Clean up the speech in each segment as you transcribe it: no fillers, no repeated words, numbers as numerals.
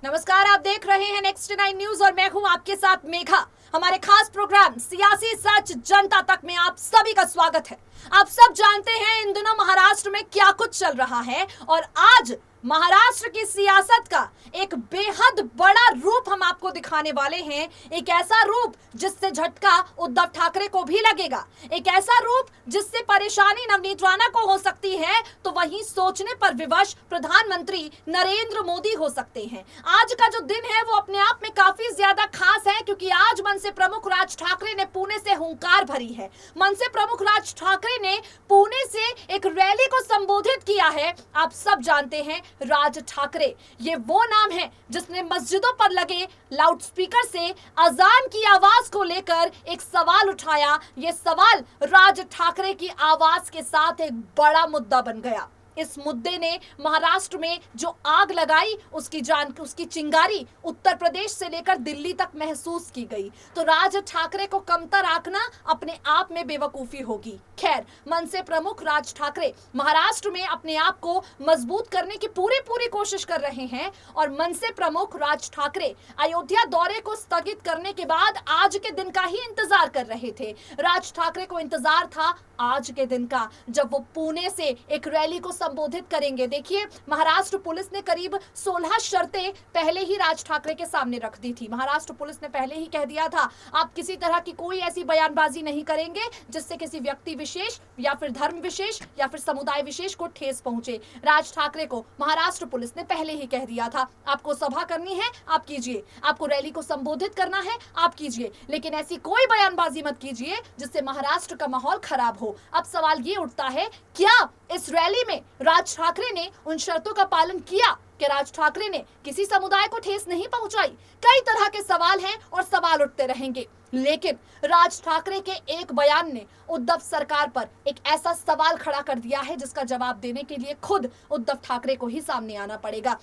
नमस्कार, आप देख रहे हैं नेक्स्ट 9 न्यूज और मैं हूं आपके साथ मेघा। हमारे खास प्रोग्राम सियासी सच जनता तक में आप सभी का स्वागत है। आप सब जानते हैं इन दिनों महाराष्ट्र में क्या कुछ चल रहा है और आज महाराष्ट्र की सियासत का एक बेहद बड़ा रूप हम आपको दिखाने वाले हैं। एक ऐसा रूप जिससे झटका उद्धव ठाकरे को भी लगेगा, एक ऐसा रूप जिससे परेशानी नवनीत राणा को हो सकती है तो वहीं सोचने पर विवश प्रधानमंत्री नरेंद्र मोदी हो सकते हैं। आज का जो दिन है वो अपने आप में काफी ज्यादा खास है क्योंकि आज मनसे प्रमुख राज ठाकरे ने पुणे से हुंकार भरी है। मनसे प्रमुख राज ठाकरे ने पुणे से एक रैली को संबोधित किया है। आप सब जानते हैं राज ठाकरे, ये वो नाम है जिसने मस्जिदों पर लगे लाउडस्पीकर से अजान की आवाज को लेकर एक सवाल उठाया। ये सवाल राज ठाकरे की आवाज के साथ एक बड़ा मुद्दा बन गया। इस मुद्दे ने महाराष्ट्र में जो आग लगाई उसकी चिंगारी उत्तर प्रदेश से लेकर दिल्ली तक महसूस की गई। तो राज ठाकरे को कमतर आंकना अपने आप में बेवकूफी होगी। खैर, मनसे प्रमुख राज ठाकरे महाराष्ट्र में अपने आप को मजबूत करने की पूरी कोशिश कर रहे हैं और मनसे प्रमुख राज ठाकरे अयोध्या दौरे को स्थगित करने के बाद आज के दिन का ही इंतजार कर रहे थे। राज ठाकरे को इंतजार था आज के दिन का जब वो पुणे से एक रैली को संबोधित करेंगे। देखिए, महाराष्ट्र पुलिस ने करीब 16 शर्तें पहले ही राज ठाकरे के सामने रख दी थी। महाराष्ट्र पुलिस ने पहले ही कह दिया था आप किसी तरह की कोई ऐसी बयानबाजी नहीं करेंगे जिससे किसी व्यक्ति विशेष या फिर धर्म विशेष या फिर समुदाय विशेष को ठेस पहुंचे। राज ठाकरे को महाराष्ट्र पुलिस ने पहले ही कह दिया था आपको सभा करनी है आप कीजिए, आपको रैली को संबोधित करना है आप कीजिए, लेकिन ऐसी कोई बयानबाजी मत कीजिए जिससे महाराष्ट्र का माहौल खराब हो। अब सवाल ये उठता है, क्या इस रैली में राज ठाकरे ने उन शर्तों का पालन किया? कि राज ठाकरे ने किसी समुदाय को ठेस नहीं पहुंचाई? कई तरह के सवाल हैं और सवाल उठते रहेंगे, लेकिन राज ठाकरे के एक बयान ने उद्धव सरकार पर एक ऐसा सवाल खड़ा कर दिया है जिसका जवाब देने के लिए खुद उद्धव ठाकरे को ही सामने आना पड़ेगा।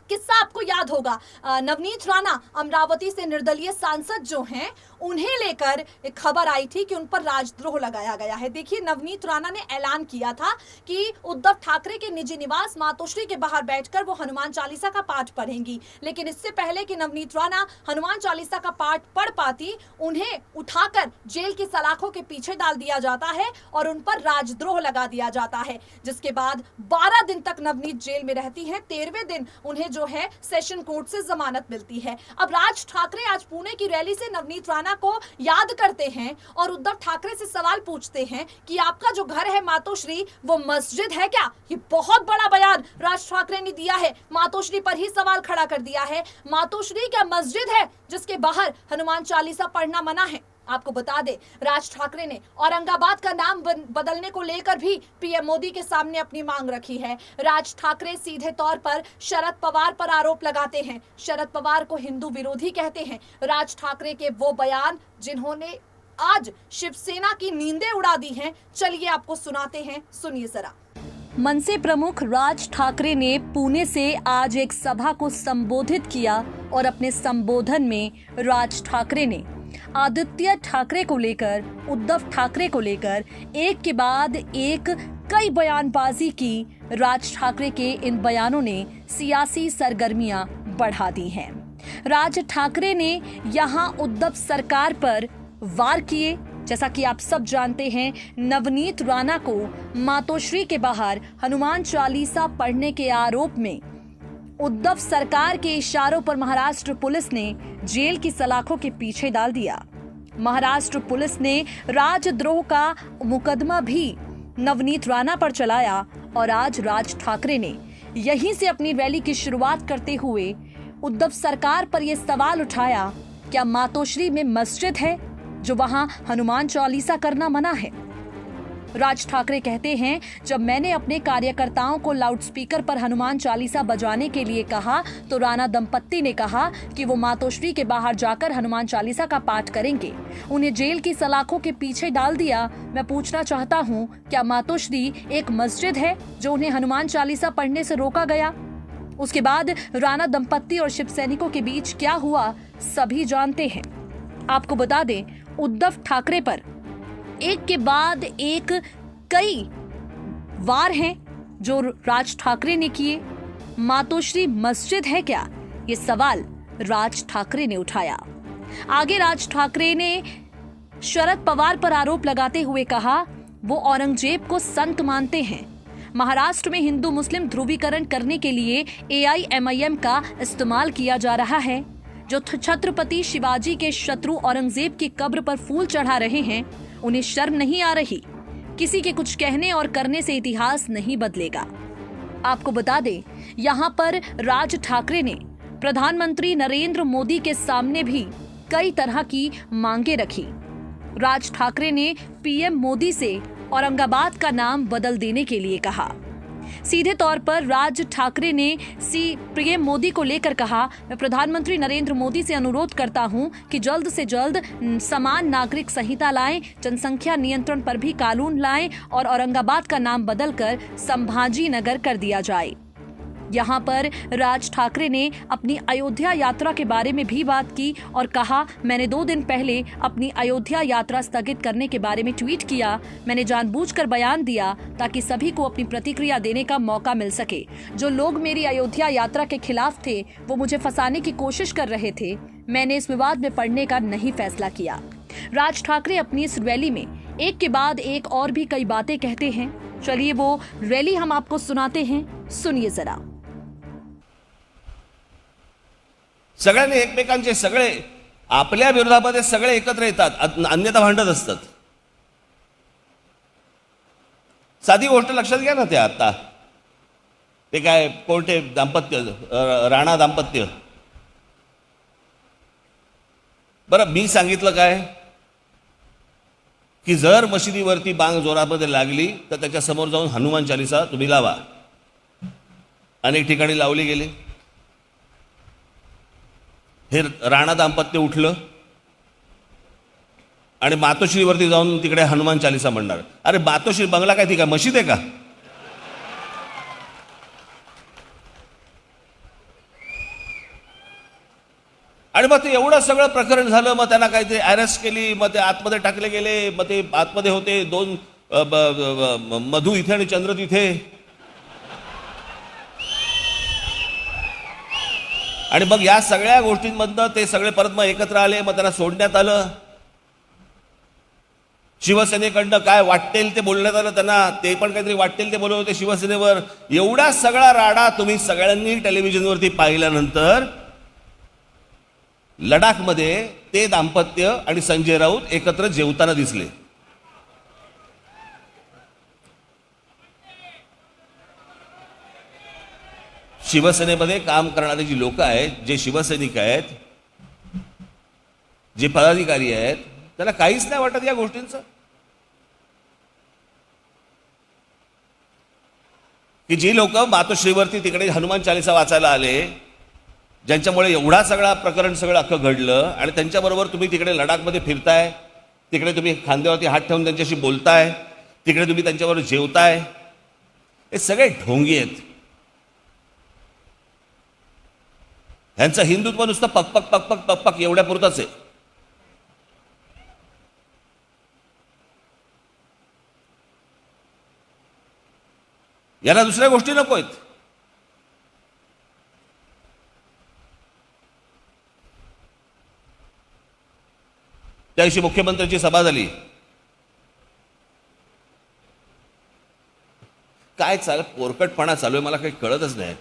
किस्सा आपको याद होगा, नवनीत राणा अमरावती से निर्दलीय सांसद जो हैं उन्हें लेकर एक खबर आई थी कि उन पर राजद्रोह लगाया गया है। देखिए, नवनीत राणा ने ऐलान किया था कि उद्धव ठाकरे के निजी निवास मातोश्री के बाहर बैठकर वो हनुमान चालीसा का पाठ पढ़ेंगी, लेकिन इससे पहले कि नवनीत राणा हनुमान चालीसा का पाठ पढ़ पाती उन्हें उठाकर जेल की सलाखों के पीछे डाल दिया जाता है और उन पर राजद्रोह लगा दिया जाता है, जिसके बाद 12 दिन तक नवनीत जेल में रहती है। 13वें दिन उन्हें जो है सेशन कोर्ट से जमानत मिलती है। अब राज ठाकरे आज पुणे की रैली से नवनीत राणा को याद करते हैं और उद्धव ठाकरे से सवाल पूछते हैं कि आपका जो घर है मातोश्री वो मस्जिद है क्या? ये बहुत बड़ा बयान राज ठाकरे ने दिया है। मातोश्री पर ही सवाल खड़ा कर दिया है। मातोश्री क्या मस्जिद है जिसके बाहर हनुमान चालीसा पढ़ना मना है? आपको बता दे, राज ठाकरे ने औरंगाबाद का नाम बदलने को लेकर भी पीएम मोदी के सामने अपनी मांग रखी है। राज ठाकरे सीधे तौर पर शरद पवार पर आरोप लगाते हैं, शरद पवार को हिंदू विरोधी कहते हैं। राज ठाकरे के वो बयान जिन्होंने आज शिवसेना की नींदें उड़ा दी हैं, चलिए आपको सुनाते हैं, सुनिए जरा। मनसे प्रमुख राज ठाकरे ने पुणे से आज एक सभा को संबोधित किया और अपने संबोधन में राज ठाकरे ने आदित्य ठाकरे को लेकर, उद्धव ठाकरे को लेकर एक के बाद एक कई बयानबाजी की। राज ठाकरे के इन बयानों ने सियासी सरगर्मियां बढ़ा दी हैं। राज ठाकरे ने यहां उद्धव सरकार पर वार किए। जैसा कि आप सब जानते हैं, नवनीत राणा को मातोश्री के बाहर हनुमान चालीसा पढ़ने के आरोप में उद्धव सरकार के इशारों पर महाराष्ट्र पुलिस ने जेल की सलाखों के पीछे डाल दिया। महाराष्ट्र पुलिस ने राजद्रोह का मुकदमा भी नवनीत राणा पर चलाया और आज राज ठाकरे ने यहीं से अपनी रैली की शुरुआत करते हुए उद्धव सरकार पर यह सवाल उठाया, क्या मातोश्री में मस्जिद है जो वहां हनुमान चालीसा करना मना है? राज ठाकरे कहते हैं, जब मैंने अपने कार्यकर्ताओं को लाउडस्पीकर पर हनुमान चालीसा बजाने के लिए कहा तो राणा दंपत्ति ने कहा कि वो मातोश्री के बाहर जाकर हनुमान चालीसा का पाठ करेंगे। उन्हें जेल की सलाखों के पीछे डाल दिया। मैं पूछना चाहता हूँ, क्या मातोश्री एक मस्जिद है जो उन्हें हनुमान चालीसा पढ़ने से रोका गया? उसके बाद राणा दंपत्ति और शिव सैनिकों के बीच क्या हुआ सभी जानते हैं। आपको बता दें, उद्धव ठाकरे पर एक के बाद एक कई वार हैं जो राज ठाकरे ने किए। मातोश्री मस्जिद है क्या, ये सवाल राज ठाकरे ने उठाया। आगे राज ठाकरे ने शरद पवार पर आरोप लगाते हुए कहा, वो औरंगजेब को संत मानते हैं। महाराष्ट्र में हिंदू मुस्लिम ध्रुवीकरण करने के लिए AIMIM का इस्तेमाल किया जा रहा है। जो छत्रपति शिवाजी के शत्रु औरंगजेब की कब्र पर फूल चढ़ा रहे हैं, उन्हें शर्म नहीं आ रही। किसी के कुछ कहने और करने से इतिहास नहीं बदलेगा। आपको बता दें, यहाँ पर राज ठाकरे ने प्रधानमंत्री नरेंद्र मोदी के सामने भी कई तरह की मांगे रखी। राज ठाकरे ने PM मोदी से औरंगाबाद का नाम बदल देने के लिए कहा। सीधे तौर पर राज ठाकरे ने PM मोदी को लेकर कहा, मैं प्रधानमंत्री नरेंद्र मोदी से अनुरोध करता हूं कि जल्द से जल्द समान नागरिक संहिता लाएं, जनसंख्या नियंत्रण पर भी कानून लाएं और औरंगाबाद का नाम बदलकर संभाजी नगर कर दिया जाए। यहाँ पर राज ठाकरे ने अपनी अयोध्या यात्रा के बारे में भी बात की और कहा, मैंने 2 दिन पहले अपनी अयोध्या यात्रा स्थगित करने के बारे में ट्वीट किया। मैंने जानबूझकर बयान दिया ताकि सभी को अपनी प्रतिक्रिया देने का मौका मिल सके। जो लोग मेरी अयोध्या यात्रा के खिलाफ थे, वो मुझे फंसाने की कोशिश कर रहे थे। मैंने इस विवाद में पड़ने का नहीं फैसला किया। राज ठाकरे अपनी इस रैली में एक के बाद एक और भी कई बातें कहते हैं। चलिए वो रैली हम आपको सुनाते हैं, सुनिए जरा। सगळ्यांनी एकमेकांचे सगळे आपल्या विरोधामध्ये सगळे एकत्र येतात, अन्यथा भांडत असतात। साधी गोष्ट लक्षात घ्या ना, ते आता ते काय कोणते दाम्पत्य, राणा दाम्पत्य। बरं, मी सांगितलं काय की जर मशिदीवरती बांग जोरामध्ये लागली तर त्याच्या समोर जाऊन हनुमान चालीसा तुम्ही लावा। अनेक ठिकाणी लावली गेली। हे राणा दाम्पत्य उठलं आणि मातोश्रीवरती जाऊन तिकडे हनुमान चालीसा म्हणणार। अरे मातोश्री बंगला काय ती काय मशीद आहे का? आणि मग ते एवढं सगळं प्रकरण झालं, मग त्यांना काय ते अरेस्ट केली, मग ते आतमध्ये टाकले गेले, मग ते आतमध्ये होते 2 मधु इथे आणि चंद्र तिथे। आणि मग या सगळ्या गोष्टींमधनं ते सगळे परत मग एकत्र आले, मग त्यांना सोडण्यात आलं। शिवसेनेकडनं काय वाटेल ते बोलण्यात आलं त्यांना, ते पण काहीतरी वाटेल ते बोलत होते शिवसेनेवर। एवढा सगळा राडा तुम्ही सगळ्यांनी टेलिव्हिजनवरती पाहिल्यानंतर लडाखमध्ये ते दाम्पत्य आणि संजय राऊत एकत्र जेवताना दिसले। शिवसेनेमध्ये काम करणारे जी लोक आहेत, जे शिवसैनिक आहेत, जे पदाधिकारी आहेत, त्याला काहीच नाही वाटत या गोष्टींचं, की जी लोक मातोश्रीवरती तिकडे हनुमान चालीसा वाचायला आले, ज्यांच्यामुळे एवढा सगळा प्रकरण सगळं अख्खं घडलं, आणि त्यांच्याबरोबर तुम्ही तिकडे लडाखमध्ये फिरताय, तिकडे तुम्ही खांद्यावरती हात ठेवून त्यांच्याशी बोलताय, तिकडे तुम्ही त्यांच्याबरोबर जेवताय, हे सगळे ढोंगी आहेत। ह्यांचं हिंदुत्व नुसतं पकपक पकपक पकपक एवढ्या पुरतच आहे। याला दुसऱ्या गोष्टी नकोयत। त्या दिवशी मुख्यमंत्र्यांची सभा झाली, काय पोरकटपणा चालू आहे मला काही कळतच नाही।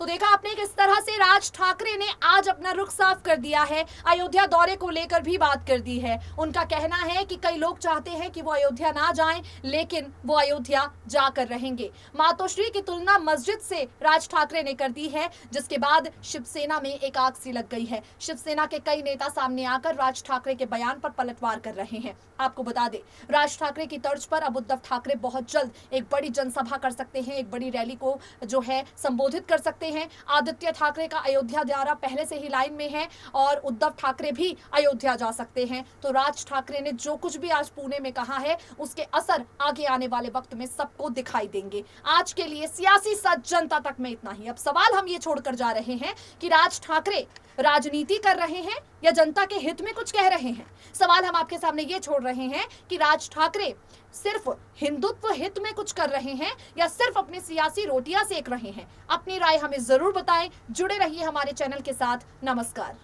तो देखा आपने किस तरह से राज ठाकरे ने आज अपना रुख साफ कर दिया है, अयोध्या दौरे को लेकर भी बात कर दी है। उनका कहना है कि कई लोग चाहते हैं कि वो अयोध्या ना जाएं, लेकिन वो अयोध्या जाकर रहेंगे। मातोश्री की तुलना मस्जिद से राज ठाकरे ने कर दी है, जिसके बाद शिवसेना में एक आग सी लग गई है। शिवसेना के कई नेता सामने आकर राज ठाकरे के बयान पर पलटवार कर रहे हैं। आपको बता दें, राज ठाकरे की तर्ज पर अब उद्धव ठाकरे बहुत जल्द एक बड़ी जनसभा कर सकते हैं, एक बड़ी रैली को जो है संबोधित कर सकते हैं। आदित्य ठाकरे का अयोध्या दौरा पहले से ही लाइन में है और उद्धव ठाकरे भी अयोध्या जा सकते हैं। तो राज ठाकरे ने जो कुछ भी आज पुणे में कहा है, उसके असर आगे आने वाले वक्त में सबको दिखाई देंगे। आज के लिए सियासी सच जनता तक में इतना ही। अब सवाल हम ये छोड़कर जा रहे हैं कि राज ठाकरे राजनीति कर रहे हैं या जनता के हित में कुछ कह रहे हैं? सवाल हम आपके सामने ये छोड़ रहे हैं कि राज ठाकरे सिर्फ हिंदुत्व हित में कुछ कर रहे हैं या सिर्फ अपनी सियासी रोटियां सेक रहे हैं? अपनी राय हमें जरूर बताएं। जुड़े रहिए हमारे चैनल के साथ। नमस्कार।